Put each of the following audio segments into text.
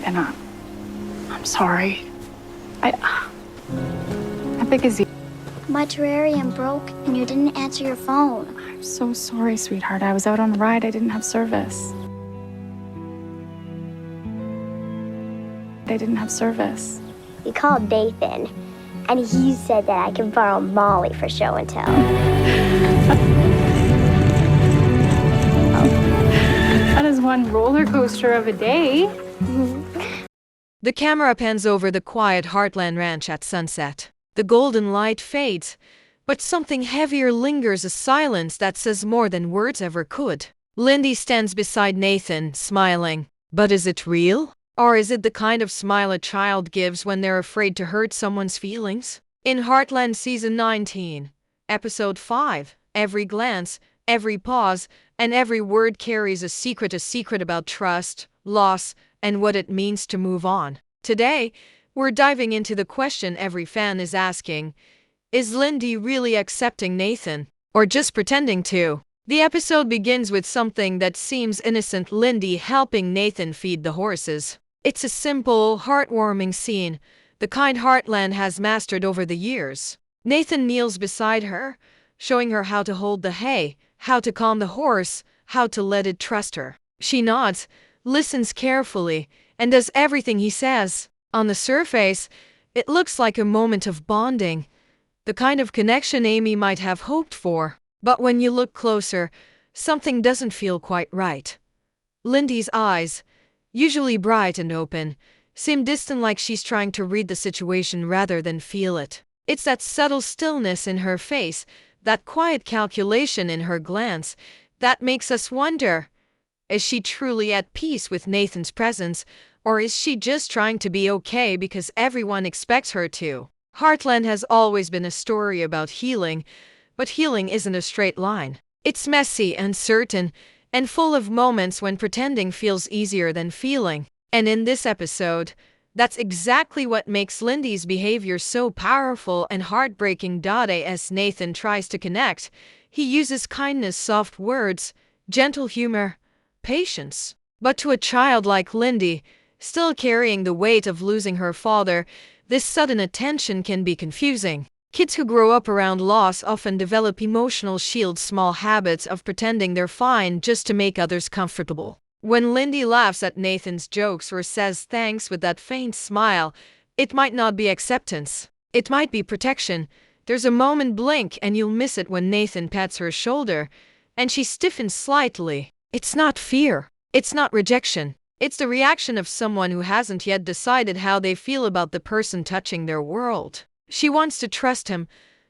Nathan, I'm sorry. How big is he? My terrarium broke and you didn't answer your phone. I'm so sorry, sweetheart. I was out on a ride. I didn't have service. We called Nathan, and he said that I can borrow Molly for show and tell. That is one roller coaster of a day. The camera pans over the quiet Heartland Ranch at sunset. The golden light fades, but something heavier lingers, a silence that says more than words ever could. Lindy stands beside Nathan, smiling. But is it real? Or is it the kind of smile a child gives when they're afraid to hurt someone's feelings? In Heartland Season 19, Episode 5, every glance, every pause, and every word carries a secret about trust, loss, and what it means to move on. Today, we're diving into the question every fan is asking: is Lindy really accepting Nathan, or just pretending to? The episode begins with something that seems innocent: Lindy helping Nathan feed the horses. It's a simple, heartwarming scene, the kind Heartland has mastered over the years. Nathan kneels beside her, showing her how to hold the hay, how to calm the horse, how to let it trust her. She nods, listens carefully, and does everything he says. On the surface, it looks like a moment of bonding, the kind of connection Amy might have hoped for. But when you look closer, something doesn't feel quite right. Lindy's eyes, usually bright and open, seem distant, like she's trying to read the situation rather than feel it. It's that subtle stillness in her face, that quiet calculation in her glance, that makes us wonder: is she truly at peace with Nathan's presence, or is she just trying to be okay because everyone expects her to? Heartland has always been a story about healing, but healing isn't a straight line. It's messy, uncertain, and full of moments when pretending feels easier than feeling. And in this episode, that's exactly what makes Lindy's behavior so powerful and heartbreaking. As Nathan tries to connect, he uses kindness, soft words, gentle humor, patience. But to a child like Lindy, still carrying the weight of losing her father, this sudden attention can be confusing. Kids who grow up around loss often develop emotional shields, small habits of pretending they're fine just to make others comfortable. When Lindy laughs at Nathan's jokes or says thanks with that faint smile, it might not be acceptance. It might be protection. There's a moment, blink and you'll miss it, when Nathan pats her shoulder and she stiffens slightly. It's not fear. It's not rejection. It's the reaction of someone who hasn't yet decided how they feel about the person touching their world. She wants to trust him,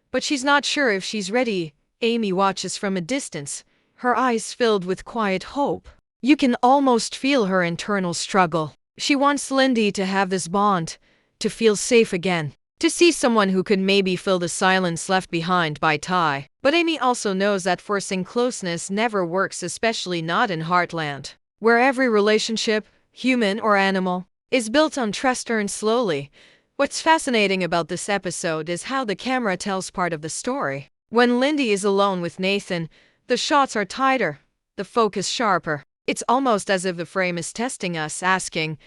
but she's not sure if she's ready. Amy watches from a distance, her eyes filled with quiet hope. You can almost feel her internal struggle. She wants Lindy to have this bond, to feel safe again, to see someone who could maybe fill the silence left behind by Ty. But Amy also knows that forcing closeness never works, especially not in Heartland, where every relationship, human or animal, is built on trust earned slowly. What's fascinating about this episode is how the camera tells part of the story. When Lindy is alone with Nathan, the shots are tighter, the focus sharper. It's almost as if the frame is testing us, asking,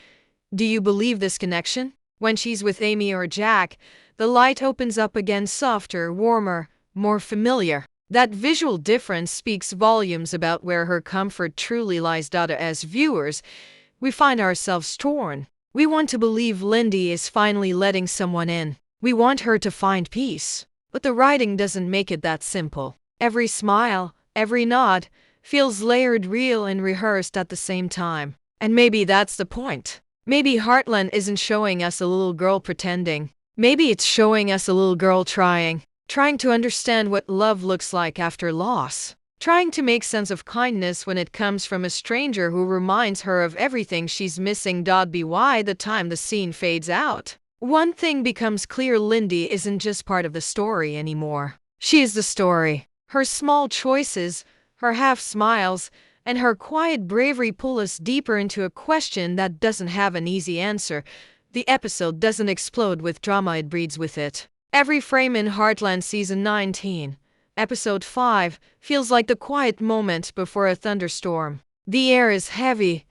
do you believe this connection? When she's with Amy or Jack, the light opens up again, softer, warmer, more familiar. That visual difference speaks volumes about where her comfort truly lies. As viewers, we find ourselves torn. We want to believe Lindy is finally letting someone in. We want her to find peace. But the writing doesn't make it that simple. Every smile, every nod, feels layered, real, and rehearsed at the same time. And maybe that's the point. Maybe Heartland isn't showing us a little girl pretending. Maybe it's showing us a little girl trying to understand what love looks like after loss. Trying to make sense of kindness when it comes from a stranger who reminds her of everything she's missing. By the time the scene fades out, one thing becomes clear: Lindy isn't just part of the story anymore. She is the story. Her small choices, her half smiles, and her quiet bravery pull us deeper into a question that doesn't have an easy answer. The episode doesn't explode with drama, it breathes with it. Every frame in Heartland Season 19, Episode 5, feels like the quiet moment before a thunderstorm. The air is heavy,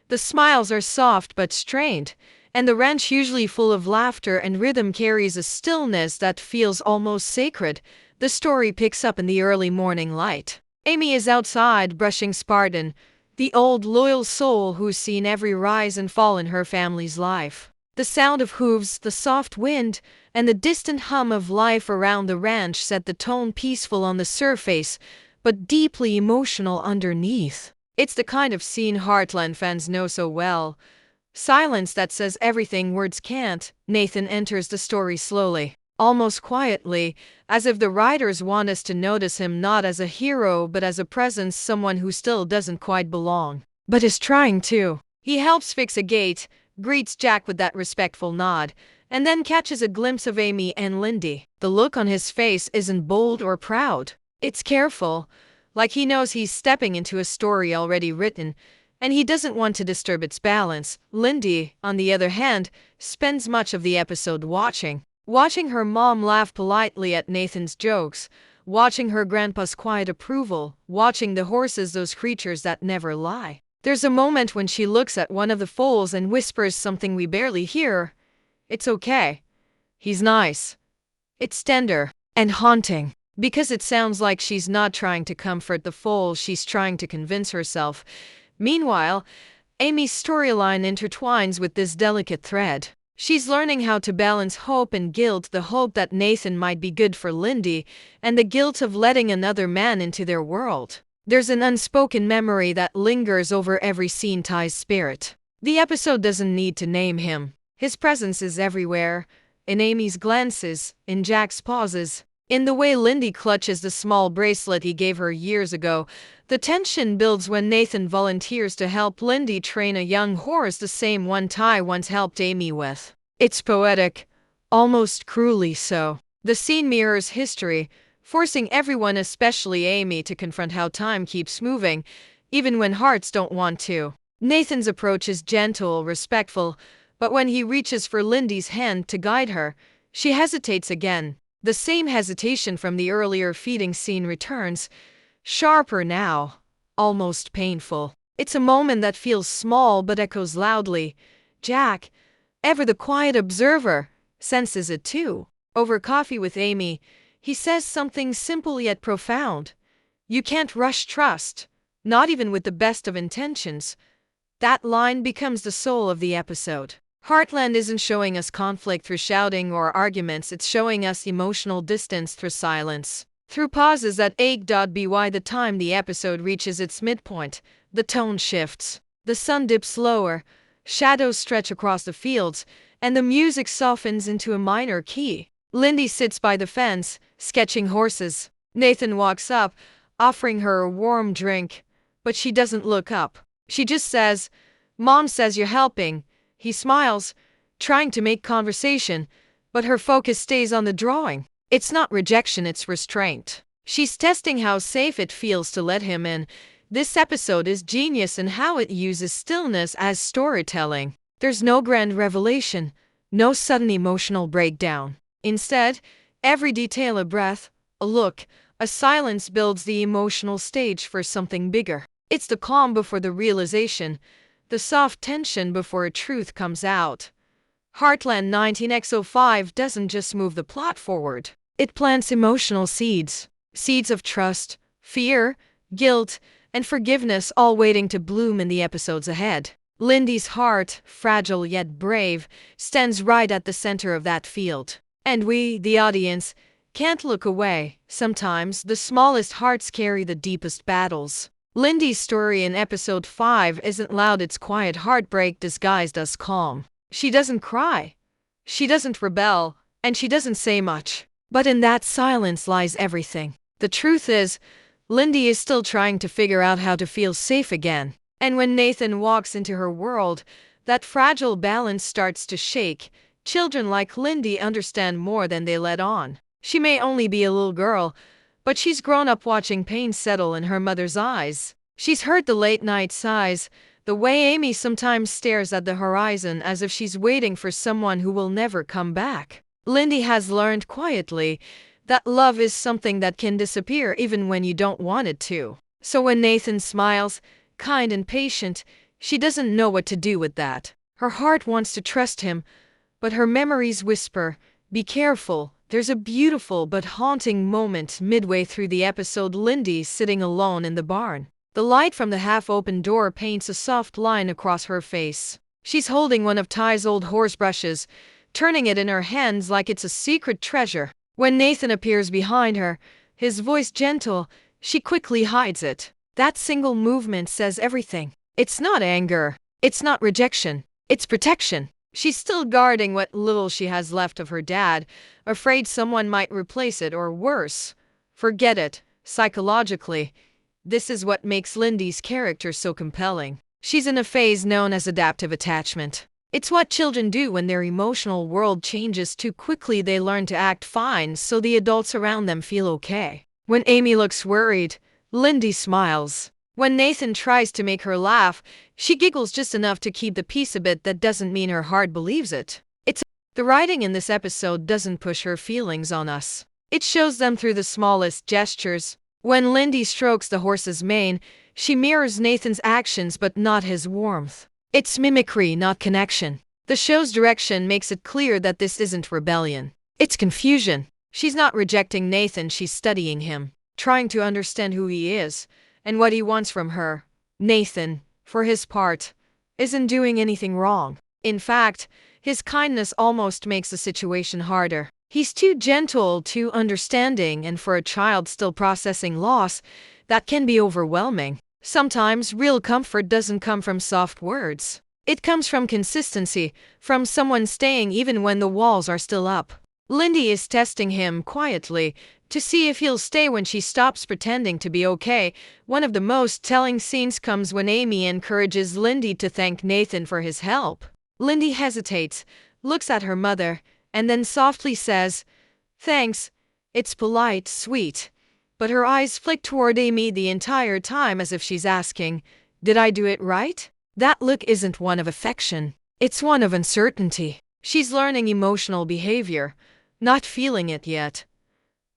The smiles are soft but strained, and the ranch, usually full of laughter and rhythm, carries a stillness that feels almost sacred. The story picks up in the early morning light. Amy is outside brushing Spartan, the old loyal soul who's seen every rise and fall in her family's life. The sound of hooves, the soft wind, and the distant hum of life around the ranch set the tone, peaceful on the surface, but deeply emotional underneath. It's the kind of scene Heartland fans know so well. Silence that says everything words can't. Nathan enters the story slowly, almost quietly, as if the writers want us to notice him not as a hero but as a presence, someone who still doesn't quite belong, but is trying to. He helps fix a gate, greets Jack with that respectful nod, and then catches a glimpse of Amy and Lindy. The look on his face isn't bold or proud. It's careful, like he knows he's stepping into a story already written, and he doesn't want to disturb its balance. Lindy, on the other hand, spends much of the episode watching her mom laugh politely at Nathan's jokes, watching her grandpa's quiet approval, watching the horses, those creatures that never lie. There's a moment when she looks at one of the foals and whispers something we barely hear. It's okay. He's nice. It's tender and haunting, because it sounds like she's not trying to comfort the foal, she's trying to convince herself. Meanwhile, Amy's storyline intertwines with this delicate thread. She's learning how to balance hope and guilt, the hope that Nathan might be good for Lindy, and the guilt of letting another man into their world. There's an unspoken memory that lingers over every scene, Ty's spirit. The episode doesn't need to name him. His presence is everywhere, in Amy's glances, in Jack's pauses, in the way Lindy clutches the small bracelet he gave her years ago. The tension builds when Nathan volunteers to help Lindy train a young horse, the same one Ty once helped Amy with. It's poetic, almost cruelly so. The scene mirrors history, forcing everyone, especially Amy, to confront how time keeps moving, even when hearts don't want to. Nathan's approach is gentle, respectful, but when he reaches for Lindy's hand to guide her, she hesitates again. The same hesitation from the earlier feeding scene returns, sharper now, almost painful. It's a moment that feels small but echoes loudly. Jack, ever the quiet observer, senses it too. Over coffee with Amy, he says something simple yet profound. You can't rush trust, not even with the best of intentions. That line becomes the soul of the episode. Heartland isn't showing us conflict through shouting or arguments, it's showing us emotional distance through silence. Through pauses that ache. By the time the episode reaches its midpoint, the tone shifts. The sun dips lower, shadows stretch across the fields, and the music softens into a minor key. Lindy sits by the fence, sketching horses. Nathan walks up, offering her a warm drink, but she doesn't look up. She just says, "Mom says you're helping." He smiles, trying to make conversation, but her focus stays on the drawing. It's not rejection, it's restraint. She's testing how safe it feels to let him in. This episode is genius in how it uses stillness as storytelling. There's no grand revelation, no sudden emotional breakdown. Instead, every detail, a breath, a look, a silence builds the emotional stage for something bigger. It's the calm before the realization, the soft tension before a truth comes out. Heartland 19x05 doesn't just move the plot forward. It plants emotional seeds. Seeds of trust, fear, guilt, and forgiveness, all waiting to bloom in the episodes ahead. Lindy's heart, fragile yet brave, stands right at the center of that field. And we, the audience, can't look away. Sometimes the smallest hearts carry the deepest battles. Lindy's story in episode 5 isn't loud, it's quiet heartbreak disguised as calm. She doesn't cry, she doesn't rebel, and she doesn't say much. But in that silence lies everything. The truth is, Lindy is still trying to figure out how to feel safe again. And when Nathan walks into her world, that fragile balance starts to shake. Children like Lindy understand more than they let on. She may only be a little girl, but she's grown up watching pain settle in her mother's eyes. She's heard the late-night sighs, the way Amy sometimes stares at the horizon as if she's waiting for someone who will never come back. Lindy has learned quietly that love is something that can disappear even when you don't want it to. So when Nathan smiles, kind and patient, She doesn't know what to do with that. Her heart wants to trust him, but her memories whisper, "Be careful." There's a beautiful but haunting moment midway through the episode. Lindy sitting alone in the barn. The light from the half-open door paints a soft line across her face. She's holding one of Ty's old horse brushes, turning it in her hands like it's a secret treasure. When Nathan appears behind her, his voice gentle, she quickly hides it. That single movement says everything. It's not anger. It's not rejection. It's protection. She's still guarding what little she has left of her dad, afraid someone might replace it or worse, forget it. Psychologically, this is what makes Lindy's character so compelling. She's in a phase known as adaptive attachment. It's what children do when their emotional world changes too quickly. They learn to act fine so the adults around them feel okay. When Amy looks worried, Lindy smiles. When Nathan tries to make her laugh, she giggles just enough to keep the peace. A bit that doesn't mean her heart believes it. The writing in this episode doesn't push her feelings on us. It shows them through the smallest gestures. When Lindy strokes the horse's mane, she mirrors Nathan's actions but not his warmth. It's mimicry, not connection. The show's direction makes it clear that this isn't rebellion. It's confusion. She's not rejecting Nathan, she's studying him, trying to understand who he is and what he wants from her. Nathan, for his part, isn't doing anything wrong. In fact, his kindness almost makes the situation harder. He's too gentle, too understanding, and for a child still processing loss, that can be overwhelming. Sometimes real comfort doesn't come from soft words. It comes from consistency, from someone staying even when the walls are still up. Lindy is testing him quietly to see if he'll stay when she stops pretending to be okay. One of the most telling scenes comes when Amy encourages Lindy to thank Nathan for his help. Lindy hesitates, looks at her mother, and then softly says, "Thanks." It's polite, sweet, but her eyes flick toward Amy the entire time as if she's asking, "Did I do it right?" That look isn't one of affection. It's one of uncertainty. She's learning emotional behavior, not feeling it yet.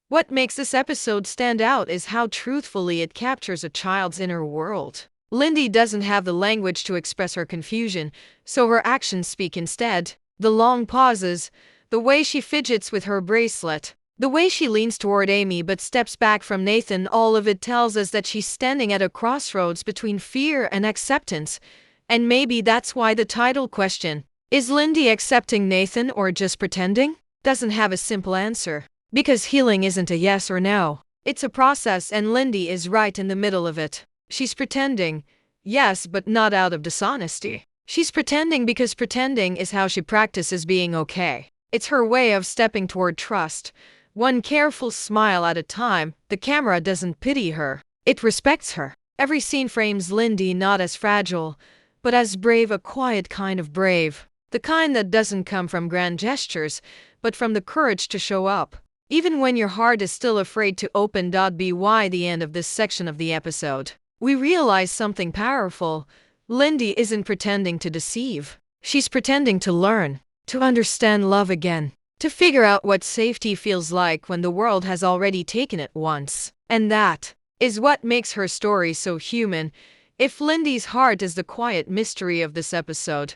What makes this episode stand out is how truthfully it captures a child's inner world. Lindy doesn't have the language to express her confusion, so her actions speak instead. The long pauses, the way she fidgets with her bracelet, the way she leans toward Amy but steps back from Nathan, all of it tells us that she's standing at a crossroads between fear and acceptance. And maybe that's why the title question, "Is Lindy accepting Nathan or just pretending?" doesn't have a simple answer. Because healing isn't a yes or no. It's a process, and Lindy is right in the middle of it. She's pretending, yes, but not out of dishonesty. She's pretending because pretending is how she practices being okay. It's her way of stepping toward trust, one careful smile at a time. The camera doesn't pity her. It respects her. Every scene frames Lindy not as fragile, but as brave, a quiet kind of brave. The kind that doesn't come from grand gestures, but from the courage to show up, even when your heart is still afraid to open. By the end of this section of the episode, we realize something powerful. Lindy isn't pretending to deceive. She's pretending to learn, to understand love again, to figure out what safety feels like when the world has already taken it once. And that is what makes her story so human. If Lindy's heart is the quiet mystery of this episode,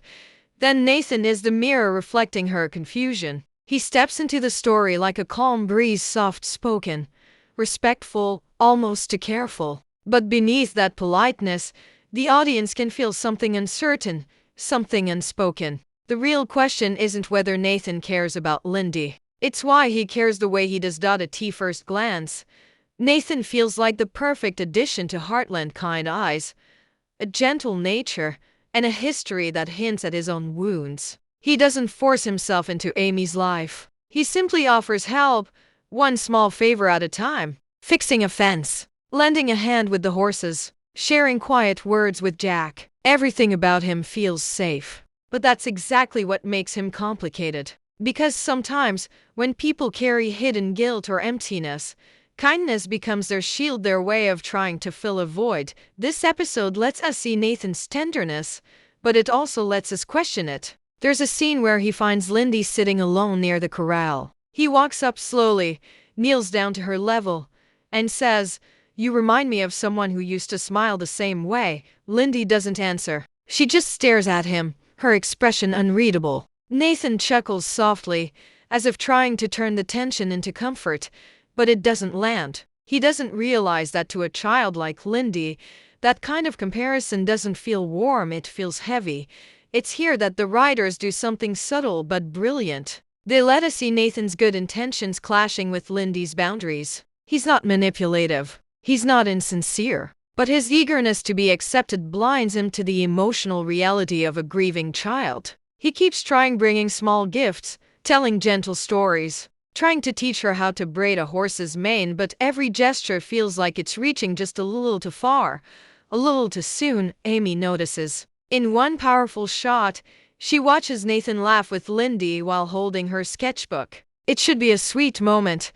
then Nathan is the mirror reflecting her confusion. He steps into the story like a calm breeze, soft-spoken, respectful, almost too careful. But beneath that politeness, the audience can feel something uncertain, something unspoken. The real question isn't whether Nathan cares about Lindy. It's why he cares the way he does. At first glance, Nathan feels like the perfect addition to Heartland. Kind eyes, a gentle nature, and a history that hints at his own wounds. He doesn't force himself into Amy's life. He simply offers help, one small favor at a time. Fixing a fence, lending a hand with the horses, sharing quiet words with Jack. Everything about him feels safe. But that's exactly what makes him complicated. Because sometimes, when people carry hidden guilt or emptiness, kindness becomes their shield, their way of trying to fill a void. This episode lets us see Nathan's tenderness, but it also lets us question it. There's a scene where he finds Lindy sitting alone near the corral. He walks up slowly, kneels down to her level, and says, "You remind me of someone who used to smile the same way." Lindy doesn't answer. She just stares at him, her expression unreadable. Nathan chuckles softly, as if trying to turn the tension into comfort, but it doesn't land. He doesn't realize that to a child like Lindy, that kind of comparison doesn't feel warm, it feels heavy. It's here that the writers do something subtle but brilliant. They let us see Nathan's good intentions clashing with Lindy's boundaries. He's not manipulative. He's not insincere. But his eagerness to be accepted blinds him to the emotional reality of a grieving child. He keeps trying, bringing small gifts, telling gentle stories, trying to teach her how to braid a horse's mane, but every gesture feels like it's reaching just a little too far, a little too soon. Amy notices. In one powerful shot, she watches Nathan laugh with Lindy while holding her sketchbook. It should be a sweet moment,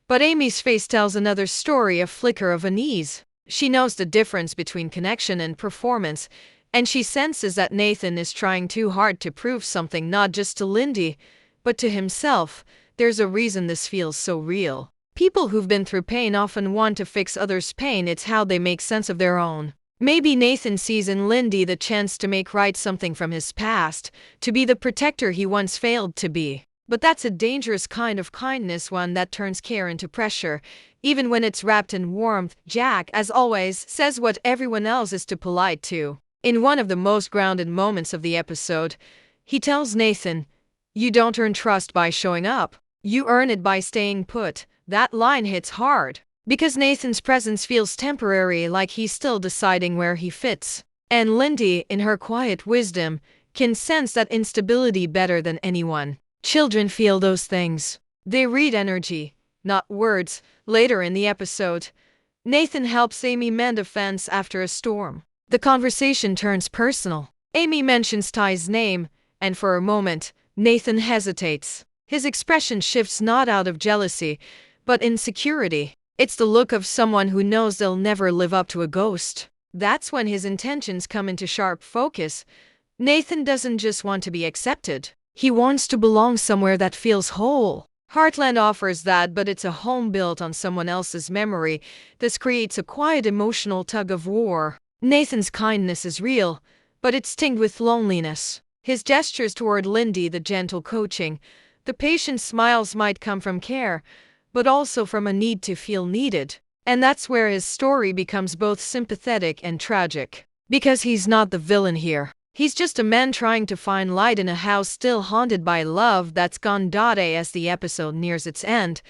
but Amy's face tells another story, a flicker of unease. She knows the difference between connection and performance, and she senses that Nathan is trying too hard to prove something, not just to Lindy, but to himself. There's a reason this feels so real. People who've been through pain often want to fix others' pain. It's how they make sense of their own. Maybe Nathan sees in Lindy the chance to make right something from his past, to be the protector he once failed to be. But that's a dangerous kind of kindness, one that turns care into pressure, even when it's wrapped in warmth. Jack, as always, says what everyone else is too polite to. In one of the most grounded moments of the episode, he tells Nathan, "You don't earn trust by showing up. You earn it by staying put." That line hits hard, because Nathan's presence feels temporary, like he's still deciding where he fits. And Lindy, in her quiet wisdom, can sense that instability better than anyone. Children feel those things. They read energy, not words. Later in the episode, Nathan helps Amy mend a fence after a storm. The conversation turns personal. Amy mentions Ty's name, and for a moment, Nathan hesitates. His expression shifts, not out of jealousy, but insecurity. It's the look of someone who knows they'll never live up to a ghost. That's when his intentions come into sharp focus. Nathan doesn't just want to be accepted. He wants to belong somewhere that feels whole. Heartland offers that, but it's a home built on someone else's memory. This creates a quiet emotional tug-of-war. Nathan's kindness is real, but it's tinged with loneliness. His gestures toward Lindy, the gentle coaching, the patient smiles might come from care, but also from a need to feel needed. And that's where his story becomes both sympathetic and tragic. Because he's not the villain here. He's just a man trying to find light in a house still haunted by love that's gone. As the episode nears its end,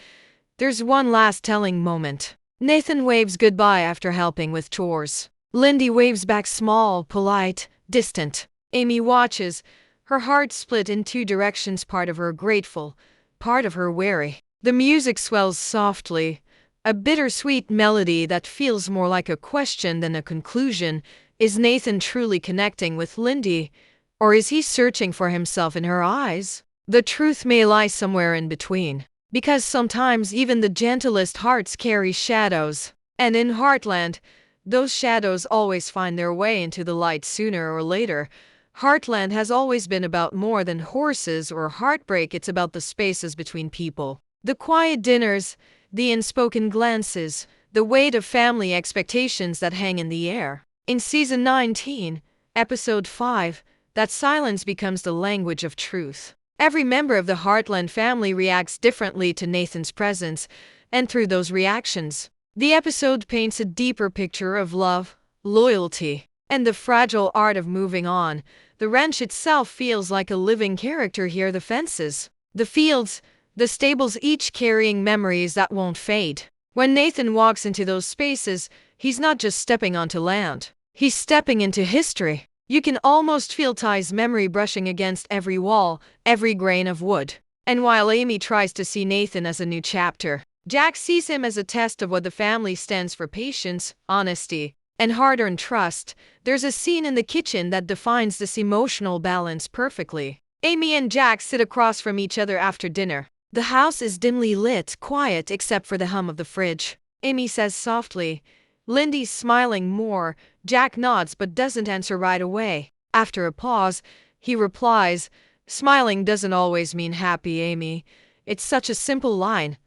there's one last telling moment. Nathan waves goodbye after helping with chores. Lindy waves back, small, polite, distant. Amy watches, her heart split in two directions, part of her grateful, part of her wary. The music swells softly, a bittersweet melody that feels more like a question than a conclusion. Is Nathan truly connecting with Lindy, or is he searching for himself in her eyes? The truth may lie somewhere in between, because sometimes even the gentlest hearts carry shadows, and in Heartland, those shadows always find their way into the light sooner or later. Heartland has always been about more than horses or heartbreak. It's about the spaces between people. The quiet dinners, the unspoken glances, the weight of family expectations that hang in the air. In Season 19, Episode 5, that silence becomes the language of truth. Every member of the Heartland family reacts differently to Nathan's presence, and through those reactions, the episode paints a deeper picture of love, loyalty, and the fragile art of moving on. The ranch itself feels like a living character here. The fences, the fields, the stables, each carrying memories that won't fade. When Nathan walks into those spaces, he's not just stepping onto land. He's stepping into history. You can almost feel Ty's memory brushing against every wall, every grain of wood. And while Amy tries to see Nathan as a new chapter, Jack sees him as a test of what the family stands for: patience, honesty, and hard-earned trust. There's a scene in the kitchen that defines this emotional balance perfectly. Amy and Jack sit across from each other after dinner. The house is dimly lit, quiet except for the hum of the fridge. Amy says softly, "Lindy's smiling more." Jack nods but doesn't answer right away. After a pause, he replies, "Smiling doesn't always mean happy, Amy." It's such a simple line,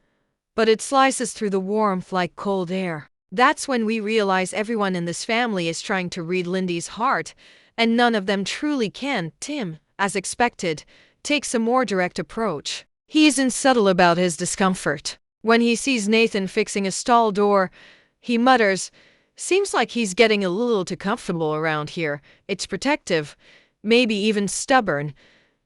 but it slices through the warmth like cold air. That's when we realize everyone in this family is trying to read Lindy's heart, and none of them truly can. Tim, as expected, takes a more direct approach. He isn't subtle about his discomfort. When he sees Nathan fixing a stall door, he mutters, "Seems like he's getting a little too comfortable around here. It's protective, maybe even stubborn,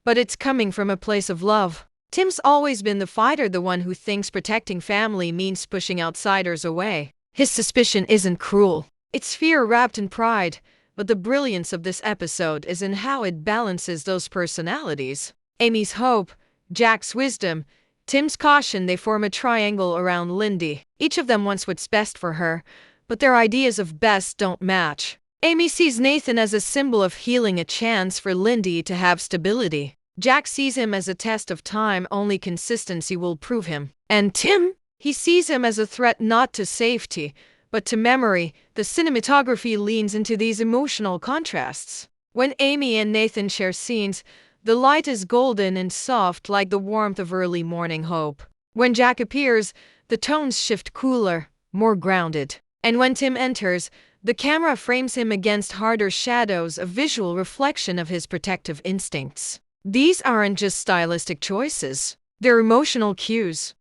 but it's coming from a place of love." Tim's always been the fighter, the one who thinks protecting family means pushing outsiders away. His suspicion isn't cruel. It's fear wrapped in pride, but the brilliance of this episode is in how it balances those personalities. Amy's hope, Jack's wisdom, Tim's caution, they form a triangle around Lindy. Each of them wants what's best for her, but their ideas of best don't match. Amy sees Nathan as a symbol of healing, a chance for Lindy to have stability. Jack sees him as a test of time, only consistency will prove him. And Tim? He sees him as a threat not to safety, but to memory. The cinematography leans into these emotional contrasts. When Amy and Nathan share scenes, the light is golden and soft like the warmth of early morning hope. When Jack appears, the tones shift, cooler, more grounded. And when Tim enters, the camera frames him against harder shadows, a visual reflection of his protective instincts. These aren't just stylistic choices, they're emotional cues.